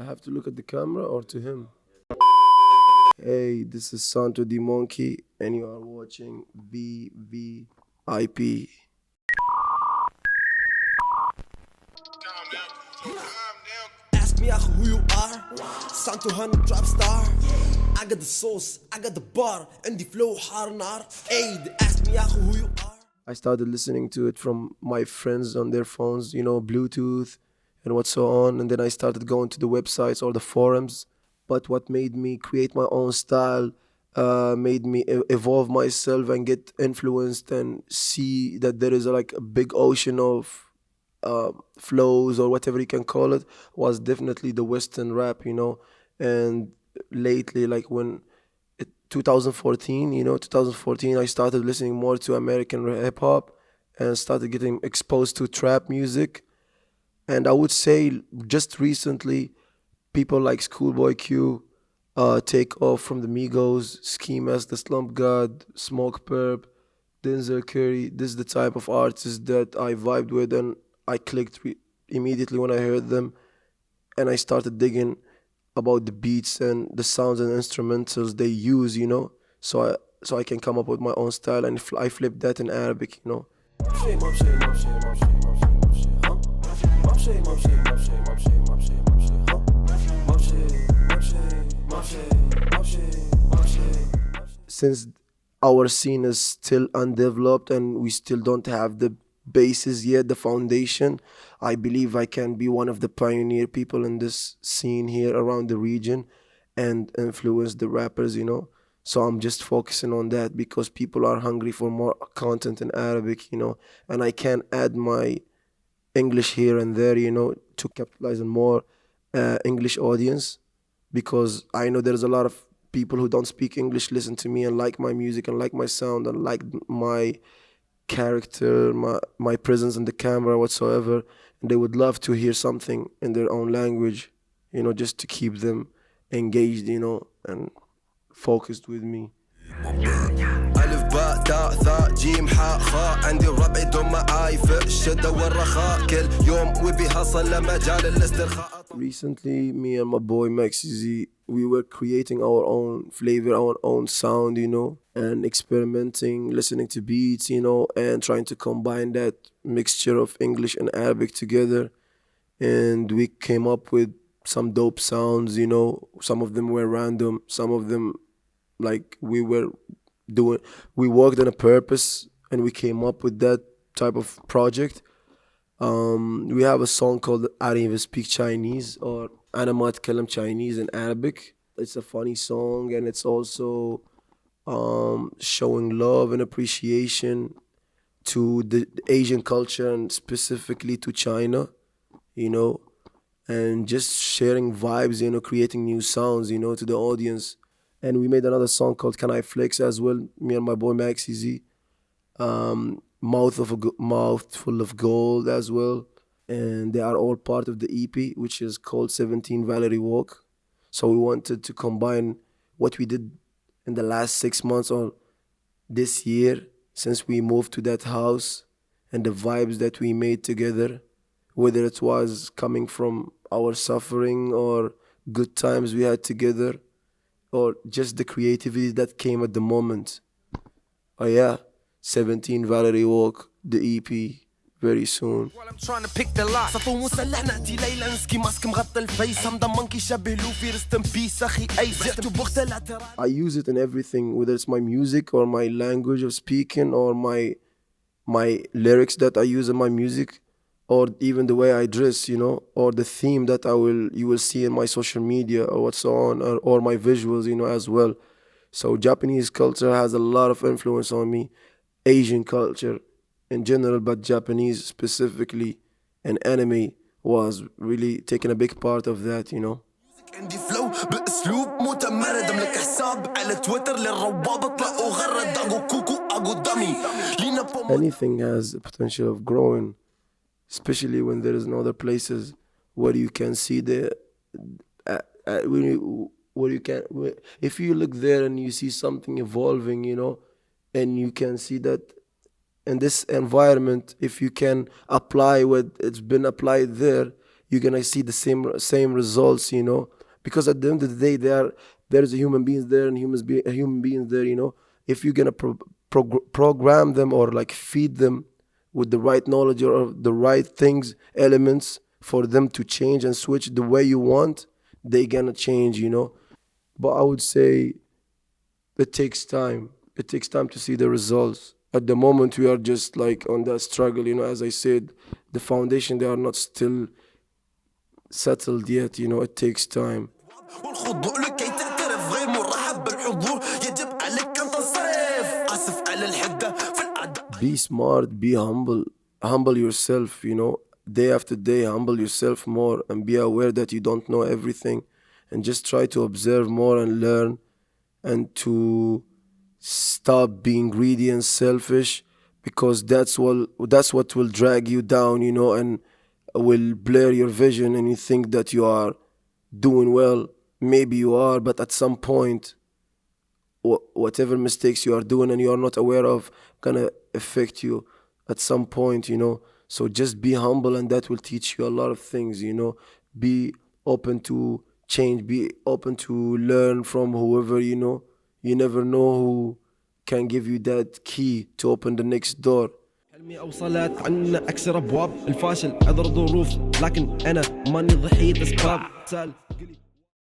have to look at the camera or to him? Hey, this is Santo D Monkey, and you are watching VVIP. Ask me who you are. Santo Hun trap star. I got the sauce, I got the bar, and the flow hard nar. Hey, they ask me who you are. I started listening to it from my friends on their phones, Bluetooth and what so on. And then I started going to the websites or the forums. But what made me create my own style, made me evolve myself and get influenced and see that there is like a big ocean of flows or whatever you can call it, was definitely the Western rap. And lately, like 2014, 2014, I started listening more to American hip hop and started getting exposed to trap music. And I would say just recently, people like Schoolboy Q, Take Off from the Migos, Ski Mask, The Slump God, Smoke Perp, Denzel Curry. This is the type of artists that I vibed with and I clicked immediately when I heard them. And I started digging about the beats and the sounds and instrumentals they use. So I can come up with my own style and I flip that in Arabic. Since our scene is still undeveloped and we still don't have the basis yet, the foundation, I believe I can be one of the pioneer people in this scene here around the region and influence the rappers. So I'm just focusing on that because people are hungry for more content in Arabic, and I can add my English here and there, to capitalize on more English audience, because I know there's a lot of people who don't speak English listen to me and like my music and like my sound and like my character, my presence in the camera whatsoever, and they would love to hear something in their own language, just to keep them engaged, and focused with me. ألف باء تاء ثاء جيم حاء خاء عندي الربع يدوم معاي في الشدة والرخاء كل يوم وبيحصل لمجال الاسترخاء. Recently, me and my boy Maxi Z, we were creating our own flavor, our own sound, and experimenting, listening to beats, and trying to combine that mixture of English and Arabic together. And we came up with some dope sounds. Some of them were random, some of them like we worked on a purpose and we came up with that type of project. We have a song called I don't even speak Chinese, or أنا ما أتكلم Chinese in Arabic. It's a funny song and it's also showing love and appreciation to the Asian culture and specifically to China, and just sharing vibes, creating new sounds, to the audience. And we made another song called Can I Flex as well, me and my boy Maxi Z. Mouthful of Gold as well. And they are all part of the EP, which is called 17 Valerie Walk. So we wanted to combine what we did in the last 6 months or this year since we moved to that house and the vibes that we made together, whether it was coming from our suffering or good times we had together or just the creativity that came at the moment. Oh yeah, 17 Valerie Walk, the EP, very soon. While I'm trying to pick the lock صفو مسلح نأتي ليلى نسكي ماسك مغطى الفيس هم مونكي شبه لوفي رستم بيس أخي أي زعت وبغت الاعتراف. I use it in everything, whether it's my music or my language of speaking or my lyrics that I use in my music, or even the way I dress, or the theme that you will see in my social media or what's so on, or my visuals, as well. So Japanese culture has a lot of influence on me, Asian culture in general, but Japanese specifically, and anime was really taking a big part of that. عندي فلو بأسلوب متمرد أملك حساب على تويتر للروابط لا أغرد أقو كوكو أقو دمي لينا Anything has the potential of growing, especially when there is no other places where you can see where you can, if you look there and you see something evolving, and you can see that in this environment, if you can apply what it's been applied there, you're gonna see the same results, you know, because at the end of the day, there's a human beings there and human beings there, you know. If you're gonna program them or like feed them with the right knowledge or the right things, elements for them to change and switch the way you want, they gonna change, you know. But I would say it takes time. It takes time to see the results. At the moment, we are just like on that struggle, you know. As I said, the foundation, they are not still settled yet, you know. It takes time. والخضوع لكي تعترف غير مرحب بالحضور يجب عليك أن تنصرف أسف على الحدة في الأعداء. Be smart, be humble, humble yourself, you know. Day after day, humble yourself more and be aware that you don't know everything, and just try to observe more and learn, and to stop being greedy and selfish, because that's what will drag you down, you know, and will blur your vision, and you think that you are doing well. Maybe you are, but at some point, whatever mistakes you are doing and you are not aware of gonna affect you at some point, you know. So just be humble, and that will teach you a lot of things, you know. Be open to change, be open to learn from whoever, you know. You never know who can give you that key to open the next door. حلمي أوصلت عنا أكسر أبواب الفاشل عذر ظروف لكن أنا ماني ضحية أسباب سال قلي